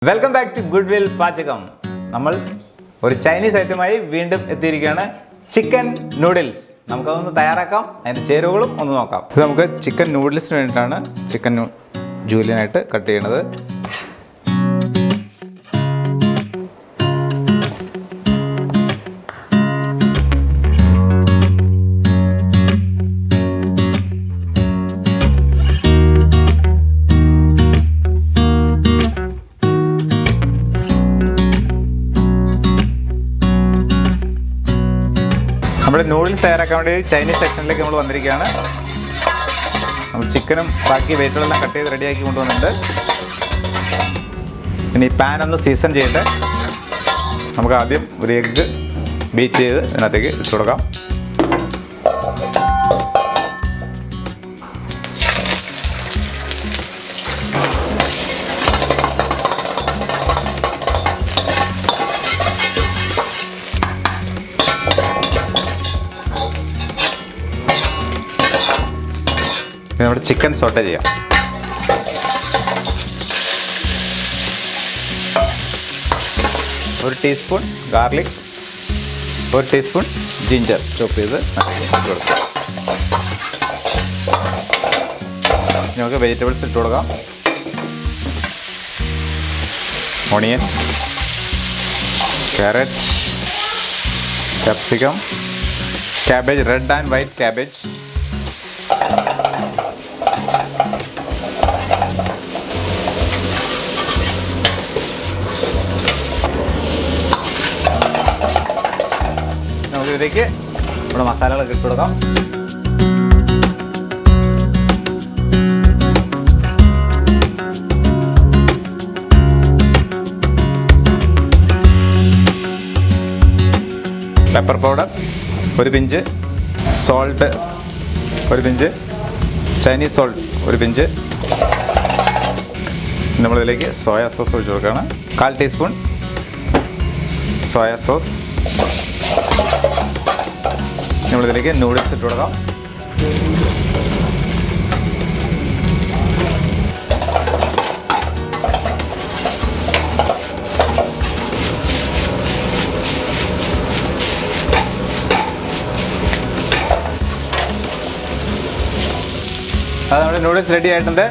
Welcome back to goodwill പാചകം. നമ്മൾ ഒരു ചൈനീസ് ഐറ്റമായി വീണ്ടും എത്തിയിരിക്കുകയാണ്. Chicken noodles. നമുക്കതൊന്ന് തയ്യാറാക്കാം. അതിൻ്റെ ചേരുവകളും ഒന്ന് നോക്കാം. ഇത് നമുക്ക് ചിക്കൻ നൂഡിൽസിന് വേണ്ടിയിട്ടാണ് ചിക്കൻ ജൂലിയനായിട്ട് കട്ട് ചെയ്യണത്. നമ്മുടെ നൂഡിൽസ് തയ്യാറാക്കാൻ വേണ്ടി ചൈനീസ് സെക്ഷനിലേക്ക് നമ്മൾ വന്നിരിക്കുകയാണ്. നമ്മൾ ചിക്കനും ബാക്കി വെജിറ്റബിളെല്ലാം കട്ട് ചെയ്ത് റെഡിയാക്കി കൊണ്ടുവന്നിട്ടുണ്ട്. ഇനി ഈ പാൻ ഒന്ന് സീസൺ ചെയ്തിട്ട് നമുക്ക് ആദ്യം ഒരു എഗ്ഗ് ബീറ്റ് ചെയ്ത് ഇതിനകത്തേക്ക് ഇട്ട് കൊടുക്കാം. നമ്മുടെ ചിക്കൻ സോട്ടേ ചെയ്യാം. ഒരു ടീസ്പൂൺ ഗാർലിക്, ഒരു ടീസ്പൂൺ ജിഞ്ചർ ചോപ്പ് ചെയ്ത് കൊടുക്കാം. നമുക്ക് വെജിറ്റബിൾസ് ഇട്ട് കൊടുക്കാം. Onion, carrot, capsicum, cabbage, red and white cabbage, ഇതിലേക്ക് നമ്മുടെ മസാലകളൊക്കെ ഇട്ട് കൊടുക്കാം. പെപ്പർ പൗഡർ ഒരു പിഞ്ച്, സോൾട്ട് ഒരു പിഞ്ച്, ചൈനീസ് സോൾട്ട് ഒരു പിഞ്ച്. നമ്മളിതിലേക്ക് സോയാ സോസ് ഒഴിച്ച് കൊടുക്കുകയാണ്. 1/4 ടീസ്പൂൺ സോയാ സോസ്. നമ്മളിതിലേക്ക് നൂഡിൽസ് ഇട്ട് കൊടുക്കാം. അത് നമ്മുടെ നൂഡിൽസ് റെഡി ആയിട്ടുണ്ട്.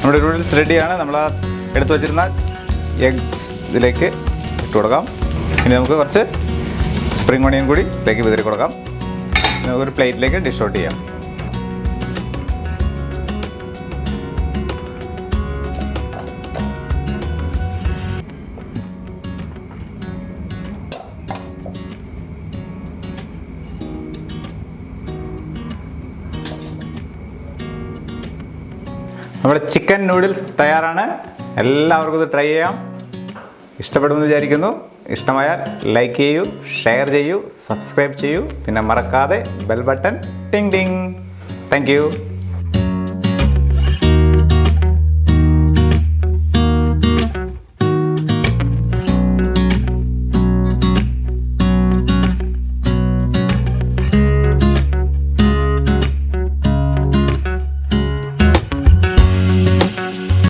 നമ്മുടെ നൂഡിൽസ് റെഡിയാണ്. നമ്മൾ എടുത്തു വച്ചിരുന്ന എഗ്സ് ഇതിലേക്ക് ഇട്ട് കൊടുക്കാം. ഇനി നമുക്ക് കുറച്ച് സ്പ്രിംഗ് ഓണിയൻ കൂടി ഇതിലേക്ക് വിതറി കൊടുക്കാം. നമുക്കൊരു പ്ലേറ്റിലേക്ക് ഡിഷ് ഔട്ട് ചെയ്യാം. നമ്മുടെ ചിക്കൻ നൂഡിൽസ് തയ്യാറാണ്. എല്ലാവർക്കും ഇത് ട്രൈ ചെയ്യാം. ഇഷ്ടപ്പെടുമെന്ന് വിചാരിക്കുന്നു. ഇഷ്ടമായാൽ ലൈക്ക് ചെയ്യൂ, ഷെയർ ചെയ്യൂ, സബ്സ്ക്രൈബ് ചെയ്യൂ. പിന്നെ മറക്കാതെ bell button ting ting. Thank U.